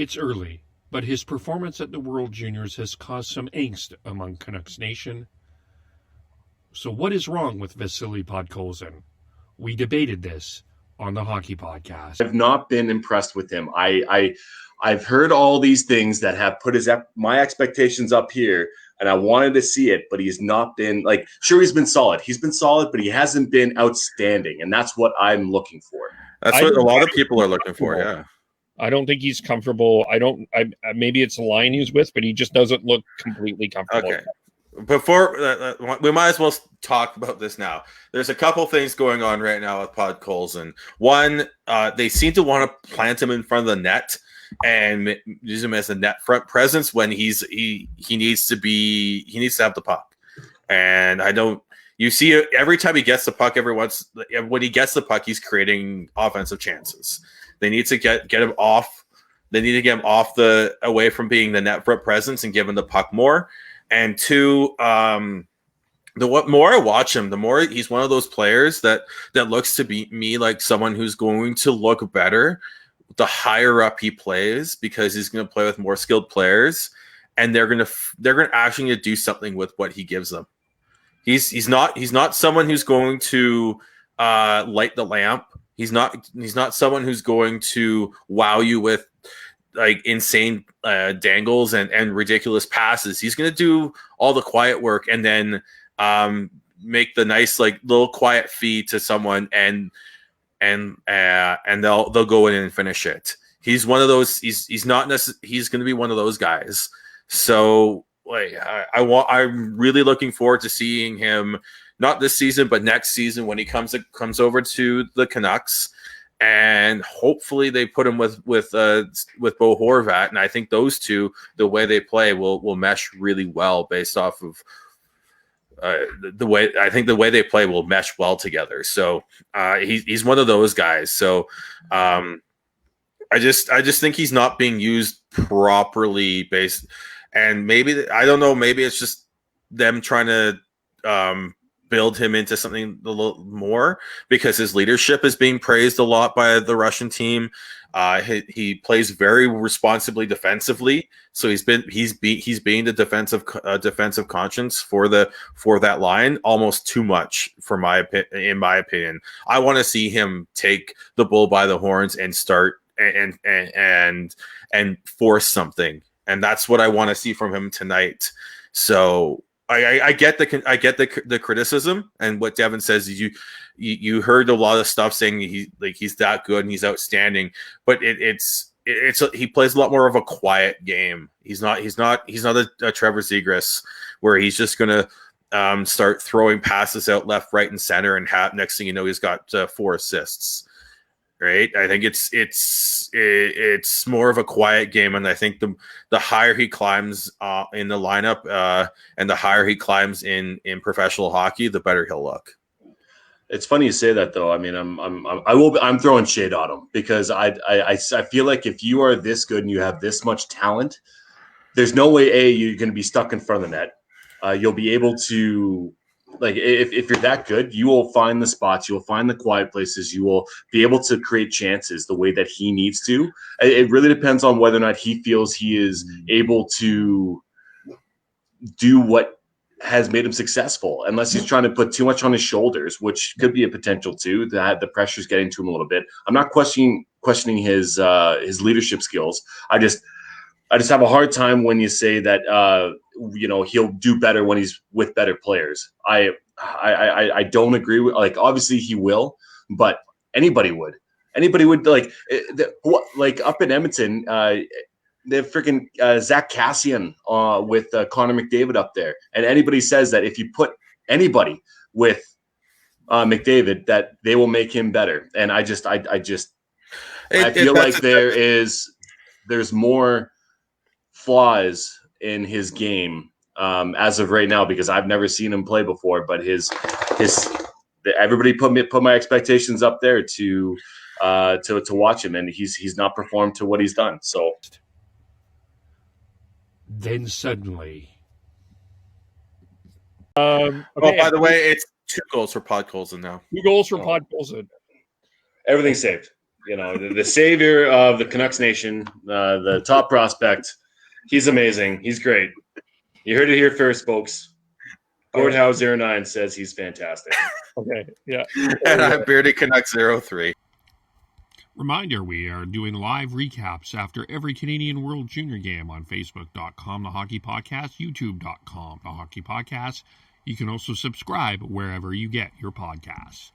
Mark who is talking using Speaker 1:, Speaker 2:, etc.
Speaker 1: It's early, but his performance at the World Juniors has caused some angst among Canucks Nation. So what is wrong with Vaseli Podkolzin? We debated this on the Hockey Podcast.
Speaker 2: I've not been impressed with him. I've heard all these things that have put my expectations up here, and I wanted to see it, but he's not been sure, he's been solid. He's been solid, but he hasn't been outstanding, and that's what I'm looking for.
Speaker 3: That's what a lot of people are looking for. Yeah.
Speaker 4: I don't think he's comfortable. Maybe it's the line he's with, but he just doesn't look completely comfortable.
Speaker 3: Okay. Before we might as well talk about this now. There's a couple things going on right now with Podkolzin. One, they seem to want to plant him in front of the net and use him as a net front presence when he needs to have the puck. And you see it every time he gets the puck. When he gets the puck, he's creating offensive chances. They need to get him off. They need to get him away from being the net front presence and give him the puck more. And two, the more I watch him, the more he's one of those players that looks to me like someone who's going to look better the higher up he plays, because he's going to play with more skilled players, and they're going to actually do something with what he gives them. He's not someone who's going to light the lamp. He's not someone who's going to wow you with insane dangles and ridiculous passes. He's going to do all the quiet work and then make the nice little quiet feed to someone and they'll go in and finish it. He's one of those. He's going to be one of those guys. So I'm really looking forward to seeing him, not this season, but next season when he comes over to the Canucks, and hopefully they put him with Bo Horvat. And I think those two, the way they play, will mesh really well based off of the way they play will mesh well together. So he's one of those guys. So I just think he's not being used properly and maybe I don't know, maybe it's just them trying to build him into something a little more, because his leadership is being praised a lot by the Russian team. He plays very responsibly defensively, so he's being the defensive conscience for that line almost too much in my opinion. I want to see him take the bull by the horns and start and force something, and that's what I want to see from him tonight. So I get the criticism, and what Devin says is you heard a lot of stuff saying he's that good and he's outstanding, but he plays a lot more of a quiet game. He's not a Trevor Zegras where he's just gonna start throwing passes out left, right, and center, and next thing you know he's got 4 assists. Right, I think it's more of a quiet game, and I think the higher he climbs in the lineup and the higher he climbs in professional hockey, the better he'll look.
Speaker 2: It's funny you say that, though. I mean, I'm throwing shade on him, because I feel like if you are this good and you have this much talent, there's no way you're going to be stuck in front of the net. You'll be able to. If you're that good, you will find the spots, you will find the quiet places, you will be able to create chances the way that he needs to. It really depends on whether or not he feels he is able to do what has made him successful, unless he's trying to put too much on his shoulders, which could be a potential too, that the pressure's getting to him a little bit. I'm not questioning his leadership skills. I just have a hard time when you say that he'll do better when he's with better players. I don't agree with, obviously he will, but anybody would up in Edmonton. They have freaking Zach Cassian with Connor McDavid up there, and anybody says that if you put anybody with McDavid, that they will make him better. And I feel like there's more flaws in his game as of right now, because I've never seen him play before. But everybody put my expectations up there to watch him, and he's not performed to what he's done. So
Speaker 1: then suddenly,
Speaker 4: okay,
Speaker 3: by the way, it's 2 goals for Podkolzin now.
Speaker 4: 2 goals for Podkolzin.
Speaker 2: Everything's saved. the savior of the Canucks Nation, the top prospect. He's amazing. He's great. You heard it here first, folks. Gord Howe 09 says he's fantastic.
Speaker 4: Okay, yeah.
Speaker 3: And I'm Beardy Canuck 03.
Speaker 1: Reminder, we are doing live recaps after every Canadian World Junior game on Facebook.com, The Hockey Podcast, YouTube.com, The Hockey Podcast. You can also subscribe wherever you get your podcasts.